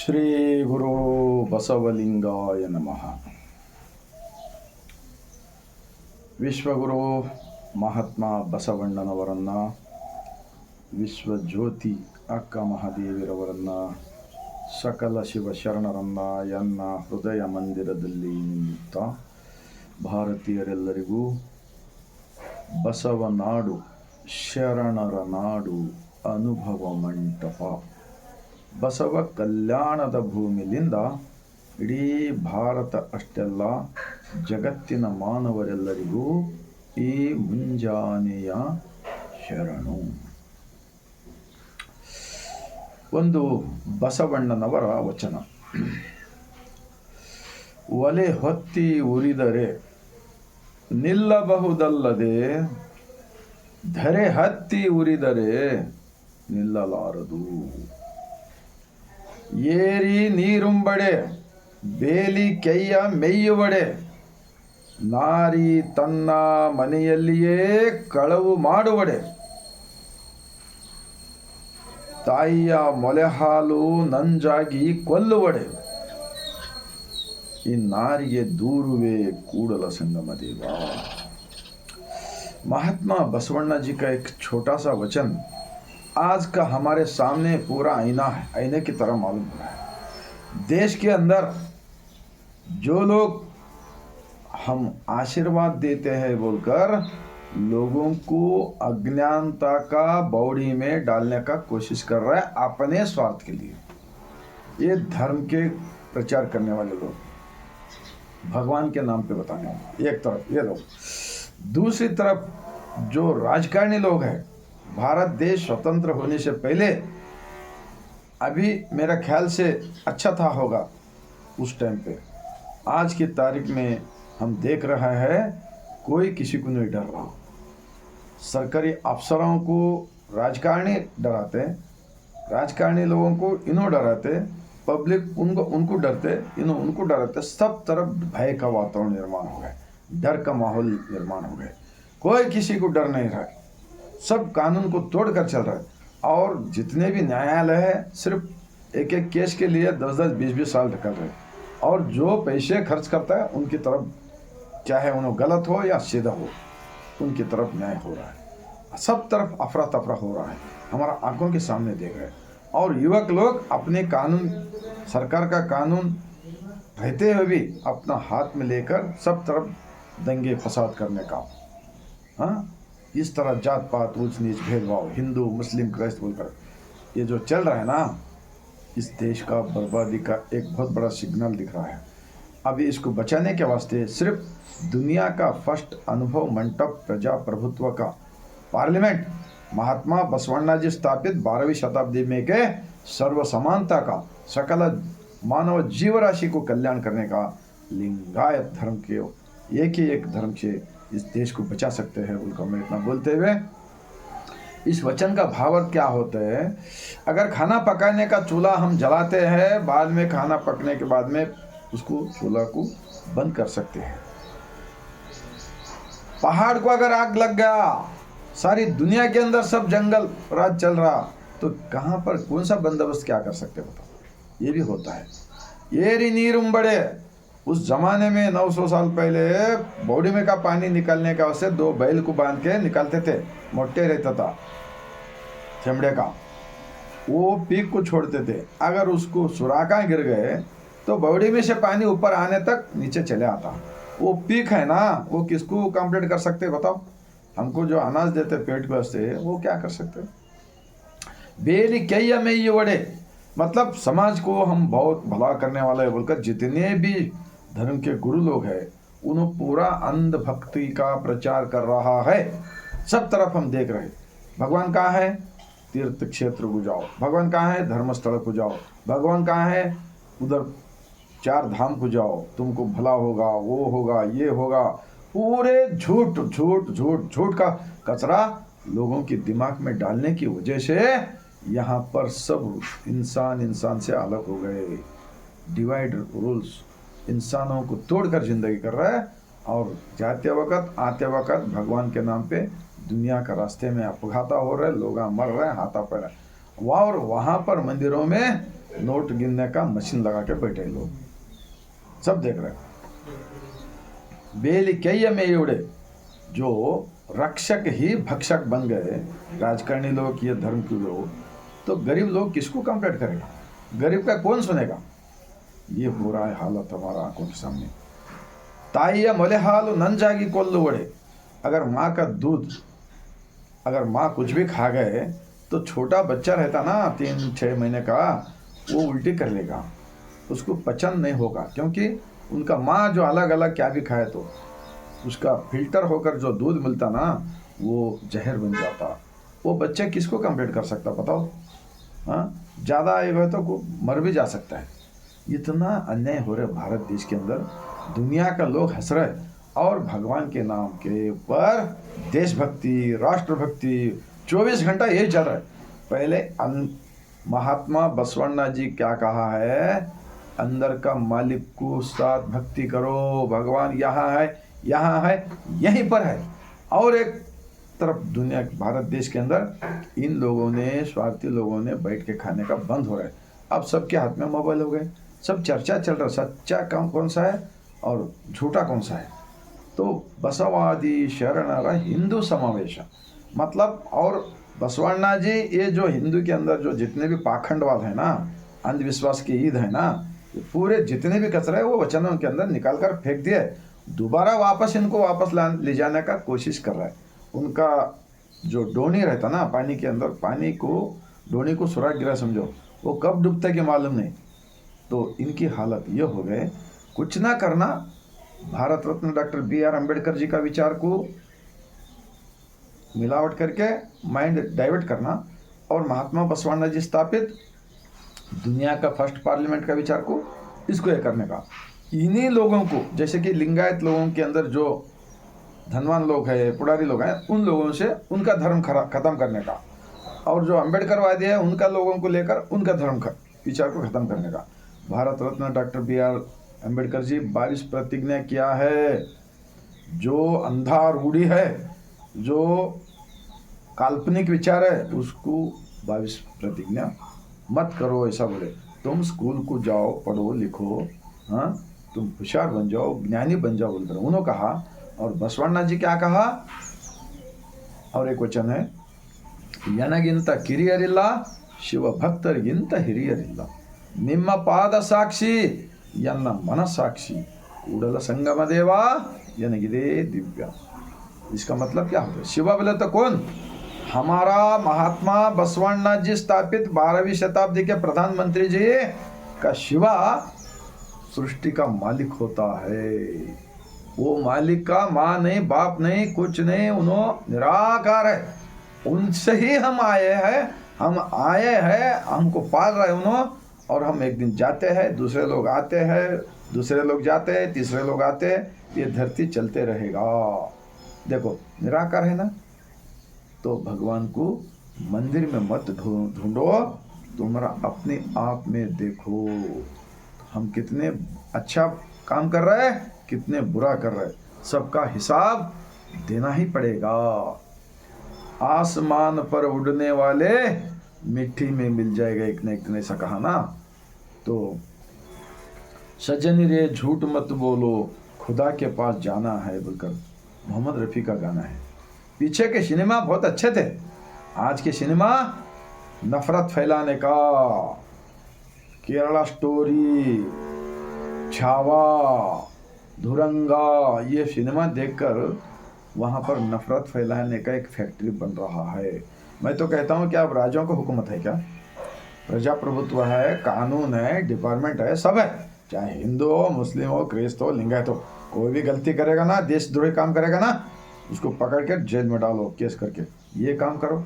ಶ್ರೀ ಗುರು ಬಸವಲಿಂಗಾಯ ನಮಃ. ವಿಶ್ವಗುರು ಮಹಾತ್ಮ ಬಸವಣ್ಣನವರನ್ನು, ವಿಶ್ವಜ್ಯೋತಿ ಅಕ್ಕ ಮಹಾದೇವಿರವರನ್ನು, ಸಕಲ ಶಿವಶರಣರನ್ನು ಎನ್ನ ಹೃದಯ ಮಂದಿರದಲ್ಲಿ ನಿಂತ ಭಾರತೀಯರೆಲ್ಲರಿಗೂ ಬಸವನಾಡು, ಶರಣರ ನಾಡು, ಅನುಭವ ಮಂಟಪ, ಬಸವ ಕಲ್ಯಾಣದ ಭೂಮಿಲಿಂದ ಇಡೀ ಭಾರತ ಅಷ್ಟೆಲ್ಲ ಜಗತ್ತಿನ ಮಾನವರೆಲ್ಲರಿಗೂ ಈ ಮುಂಜಾನೆಯ ಶರಣು. ಒಂದು ಬಸವಣ್ಣನವರ ವಚನ. ಒಲೆ ಹೊತ್ತಿ ಉರಿದರೆ ನಿಲ್ಲಬಹುದಲ್ಲದೆ, ಧರೆ ಹತ್ತಿ ಉರಿದರೆ ನಿಲ್ಲಲಾರದು. ಏರಿ ನೀರುಂಬಡೆ ಬೇಲಿ ಕೈಯ ಮೇಯುವಡೆ, ನಾರಿ ತನ್ನ ಮನೆಯಲ್ಲಿಯೇ ಕಳವು ಮಾಡುವಡೆ, ತಾಯಿಯ ಮೊಲೆ ಹಾಲು ನಂಜಾಗಿ ಕೊಲ್ಲುವಡೆ, ಈ ನಾರಿಗೆ ದೂರುವೆ ಕೂಡಲ संगम देवा. महात्मा बसवण्णा जी का एक छोटा सा वचन आज का हमारे सामने पूरा आईना है, आईने की तरह मालूम हो रहा है. देश के अंदर जो लोग हम आशीर्वाद देते हैं बोलकर लोगों को अज्ञानता का बौड़ी में डालने का कोशिश कर रहा है अपने स्वार्थ के लिए. ये धर्म के प्रचार करने वाले लोग, भगवान के नाम पे बताने वाले एक तरफ ये लोग, दूसरी तरफ जो राजकारणी लोग हैं. भारत देश स्वतंत्र होने से पहले, अभी मेरा ख्याल से अच्छा था होगा उस टाइम पे, आज की तारीख में हम देख रहा है कोई किसी को नहीं डर रहा. सरकारी अफसरों को राजकारणी डराते, राजकारणी लोगों को इन्हों डराते, पब्लिक उनको डरते, इन्हों उनको डराते. सब तरफ भय का वातावरण निर्माण हो गया, डर का माहौल निर्माण हो गया. कोई किसी को डर नहीं रहा, सब कानून को तोड़कर चल रहा है. और जितने भी न्यायालय है सिर्फ एक एक केस के लिए 10-10, 20-20 साल ढकल रहे. और जो पैसे खर्च करता है उनकी तरफ, चाहे उन्हें गलत हो या सीधा हो, उनकी तरफ न्याय हो रहा है. सब तरफ अफरा तफरा हो रहा है, हमारा आंखों के सामने देख रहे हैं. और युवक लोग अपने कानून, सरकार का कानून रहते हुए भी अपना हाथ में लेकर सब तरफ दंगे फसाद करने का, हाँ, इस तरह जात पात, ऊंच नीच, भेदभाव, हिंदू मुस्लिम क्राइस्ट बोलकर ये जो चल रहा है ना, इस देश का बर्बादी का एक बहुत बड़ा सिग्नल दिख रहा है. अभी इसको बचाने के वास्ते सिर्फ दुनिया का फर्स्ट अनुभव मंटप प्रजा प्रभुत्व का पार्लियामेंट महात्मा बसवण्णा जी स्थापित 12वीं शताब्दी में के सर्व समानता का, सकल मानव जीव राशि को कल्याण करने का लिंगायत धर्म के एक ही एक धर्म से इस देश को बचा सकते हैं उनको मैं इतना बोलते हुए, इस वचन का भावार्थ क्या होता है. अगर खाना पकाने का चूल्हा हम जलाते हैं, बाद में खाना पकने के बाद में उसको चूल्हा को बंद कर सकते हैं. पहाड़ को अगर आग लग गया, सारी दुनिया के अंदर सब जंगल राज चल रहा, तो कहाँ पर कौन सा बंदोबस्त क्या कर सकते बताओ. ये भी होता है. येरी नीरुंबड़े, उस जमाने में 900 साल पहले बॉडी में का पानी निकालने का वास्ते 2 बैल को बांध के निकालते थे. मोटे रहता था चमड़े का, वो पीक को छोड़ते थे. अगर उसको सुराखा गिर गए तो बॉडी में से पानी ऊपर आने तक नीचे चले आता. वो पीक है ना, वो किसको कंप्लीट कर सकते बताओ. हमको जो अनाज देते पेट के वास्ते, वो क्या कर सकते. बेली कैया में ये वड़े, मतलब समाज को हम बहुत भला करने वाले बोलकर जितने भी धर्म के गुरु लोग हैं उन्होंने पूरा अंधभक्ति का प्रचार कर रहा है. सब तरफ हम देख रहे. भगवान कहाँ है, तीर्थ क्षेत्र को जाओ. भगवान कहाँ है, धर्मस्थल को जाओ. भगवान कहाँ है, उधर 4 धाम को जाओ, तुमको भला होगा, वो होगा, ये होगा. पूरे झूठ झूठ झूठ झूठ का कचरा लोगों के दिमाग में डालने की वजह से यहाँ पर सब इंसान से अलग हो गए. डिवाइड रूल्स इंसानों को तोड़कर जिंदगी कर रहा है. और जाते वक्त आते वक्त भगवान के नाम पे दुनिया का रास्ते में अपघात हो रहे, लोग मर रहे हैं, हाथा पैर. और वहाँ पर मंदिरों में नोट गिनने का मशीन लगा के बैठे लोग, सब देख रहे हैं। बेली कई में एवढे जो रक्षक ही भक्षक बन गए, राजकारणी लोग, ये धर्म के लोग, तो गरीब लोग किसको कंप्लेंट करेगा? गरीब का कौन सुनेगा? ये हो रहा है हालत हमारा आंखों के सामने। ताइया मोले हाल नंजागी कोल्लू वड़े, अगर माँ का दूध, अगर माँ कुछ भी खा गए तो छोटा बच्चा रहता ना 3-6 महीने का, वो उल्टी कर लेगा, उसको पचन नहीं होगा, क्योंकि उनका माँ जो अलग अलग क्या भी खाए तो उसका फिल्टर होकर जो दूध मिलता ना वो जहर बन जाता। वो बच्चे किसको कंप्लेंट कर सकता बताओ? हाँ, ज़्यादा एक है तो मर भी जा सकता है। इतना अन्याय हो रहा है भारत देश के अंदर, दुनिया का लोग हंस रहे, और भगवान के नाम के ऊपर देशभक्ति, राष्ट्रभक्ति 24 घंटा यही चल रहा है। पहले महात्मा बसवण्णा जी क्या कहा है? अंदर का मालिक को साथ भक्ति करो, भगवान यहाँ है, यहाँ है, यहीं पर है। और एक तरफ दुनिया, भारत देश के अंदर इन लोगों ने, स्वार्थी लोगों ने बैठ के खाने का बंद हो रहा है। अब सबके हाथ में मोबाइल हो गए, सब चर्चा चल रहा है, सच्चा काम कौन सा है और झूठा कौन सा है। तो बसवादी शरणर हिंदू समावेश मतलब, और बसवण्णा जी ये जो हिंदू के अंदर जो जितने भी पाखंडवाद है ना, अंधविश्वास की ईद है ना, ये पूरे जितने भी कचरा है वो वचनों के अंदर निकाल कर फेंक दिए, दोबारा वापस इनको वापस ले जाने का कोशिश कर रहा है। उनका जो डोनी रहता ना पानी के अंदर, पानी को डोनी को सुराग गिरा समझो, वो कब डूबता कि मालूम नहीं। तो इनकी हालत ये हो गए, कुछ ना करना, भारत रत्न डॉक्टर BR अम्बेडकर जी का विचार को मिलावट करके माइंड डाइवर्ट करना, और महात्मा बसवण्णा जी स्थापित दुनिया का फर्स्ट पार्लियामेंट का विचार को, इसको ये करने का। इन्हीं लोगों को, जैसे कि लिंगायत लोगों के अंदर जो धनवान लोग हैं, पुडारी लोग हैं, उन लोगों से उनका धर्म खत्म करने का, और जो अम्बेडकरवादी है उनका लोगों को लेकर उनका धर्म विचार को खत्म करने का। भारत रत्न डॉक्टर BR अम्बेडकर जी 22 प्रतिज्ञा किया है। जो अंधा रूढ़ी है, जो काल्पनिक विचार है, उसको 22 प्रतिज्ञा मत करो, ऐसा बोले। तुम स्कूल को जाओ, पढ़ो लिखो, हाँ, तुम होशियार बन जाओ, ज्ञानी बन जाओ बोलकर उन्होंने कहा। और बसवण्णा जी क्या कहा? और एक वचन है, यनगिंत ಕಿರಿಯರಿಲ್ಲ ಶಿವಭಕ್ತರಿಗಿಂತ ಹಿರಿಯರಿಲ್ಲ, ನಿಮ್ಮ ಪಾದ ಸಾಕ್ಷಿ ಎನ್ನ मनसाक्षी ಕೂಡಲ संगम देवा यनगिदे दिव्या। इसका मतलब क्या होता है? शिवा बोले तो कौन? हमारा महात्मा बसवण्णा जी स्थापित 12वीं शताब्दी के प्रधानमंत्री जी का शिवा सृष्टि का मालिक होता है। वो मालिक का माँ नहीं, बाप नहीं, कुछ नहीं, उन्होंने निराकार है। उनसे ही हम आए हैं, हमको पाल रहे उन्होंने, और हम एक दिन जाते हैं, दूसरे लोग आते हैं, दूसरे लोग जाते हैं, तीसरे लोग आते हैं, ये धरती चलते रहेगा। देखो निराकार है ना, तो भगवान को मंदिर में मत ढूंढो, तुम्हारा अपने आप में देखो, हम कितने अच्छा काम कर रहे हैं, कितने बुरा कर रहे हैं, सबका हिसाब देना ही पड़ेगा। आसमान पर उड़ने वाले मिट्टी में मिल जाएगा एक न एक दिन, ऐसा कहा ना। तो सजनी रे झूठ मत बोलो, खुदा के पास जाना है बोलकर मोहम्मद रफ़ी का गाना है। पीछे के सिनेमा बहुत अच्छे थे, आज के सिनेमा नफरत फैलाने का, केरला स्टोरी, छावा, धुरंगा, ये सिनेमा देखकर वहाँ पर नफरत फैलाने का एक फैक्ट्री बन रहा है। मैं तो कहता हूँ कि अब राजाओं को हुकूमत है क्या? प्रजाप्रभुत्व है, कानून है, डिपार्टमेंट है, सब है, चाहे हिंदू हो, मुस्लिम हो, क्रिस्त हो, लिंगायत हो, कोई भी गलती करेगा ना, देशद्रोही काम करेगा ना, उसको पकड़ के जेल में डालो केस करके। ये काम करो।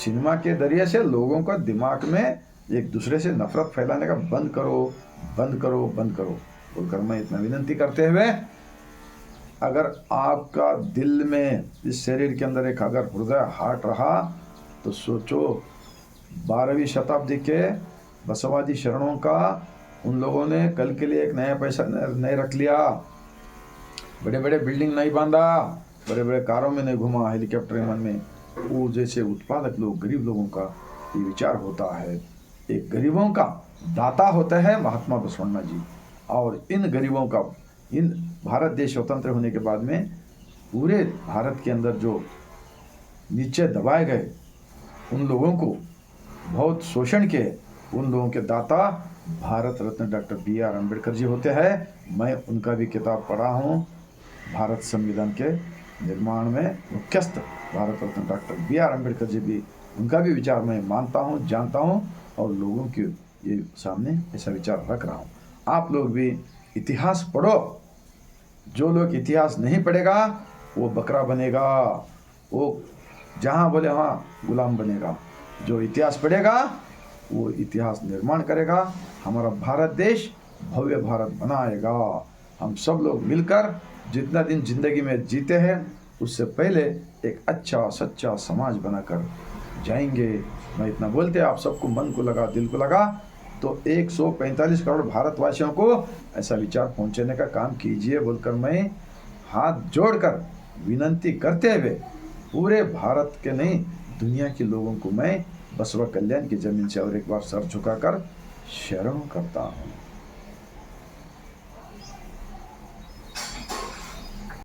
सिनेमा के जरिए से लोगों का दिमाग में एक दूसरे से नफरत फैलाने का बंद करो, बंद करो, बंद करो बोलकर मैं इतना विनंती करते हुए, अगर आपका दिल में, इस शरीर के अंदर एक अगर हृदय हार्ट रहा, तो सोचो 12वीं शताब्दी के बसवादी शरणों का उन लोगों ने कल के लिए एक नया पैसा नहीं रख लिया, बड़े बड़े बिल्डिंग नहीं बांधा, बड़े बड़े कारों में नहीं घुमा, हेलीकॉप्टर विमान में। वो जैसे उत्पादक लोग, गरीब लोगों का ये विचार होता है, एक गरीबों का दाता होता है महात्मा बसवण्णा जी। और इन गरीबों का, इन भारत देश स्वतंत्र होने के बाद में पूरे भारत के अंदर जो नीचे दबाए गए उन लोगों को बहुत शोषण के, उन लोगों के दाता भारत रत्न डॉक्टर B.R. अम्बेडकर जी होते हैं। मैं उनका भी किताब पढ़ा हूँ, भारत संविधान के निर्माण में मुख्यस्थ भारत रत्न डॉक्टर B.R. अम्बेडकर जी भी, उनका भी विचार मैं मानता हूँ, जानता हूँ और लोगों के ये सामने ऐसा विचार रख रहा हूँ। आप लोग भी इतिहास पढ़ो। जो लोग इतिहास नहीं पढ़ेगा वो बकरा बनेगा, वो जहाँ बोले वहाँ गुलाम बनेगा। जो इतिहास पढ़ेगा वो इतिहास निर्माण करेगा, हमारा भारत देश भव्य भारत बनाएगा। हम सब लोग मिलकर जितना दिन जिंदगी में जीते हैं उससे पहले एक अच्छा सच्चा समाज बनाकर जाएंगे। मैं इतना बोलते आप सबको मन को लगा, दिल को लगा, तो 145 करोड़ भारतवासियों को ऐसा विचार पहुंचाने का काम कीजिए बोलकर मैं हाथ जोड़कर विनंती करते हुए पूरे भारत के नहीं दुनिया के लोगों को मैं बसवा कल्याण की जमीन से और एक बार सर झुकाकर शरण करता हूँ।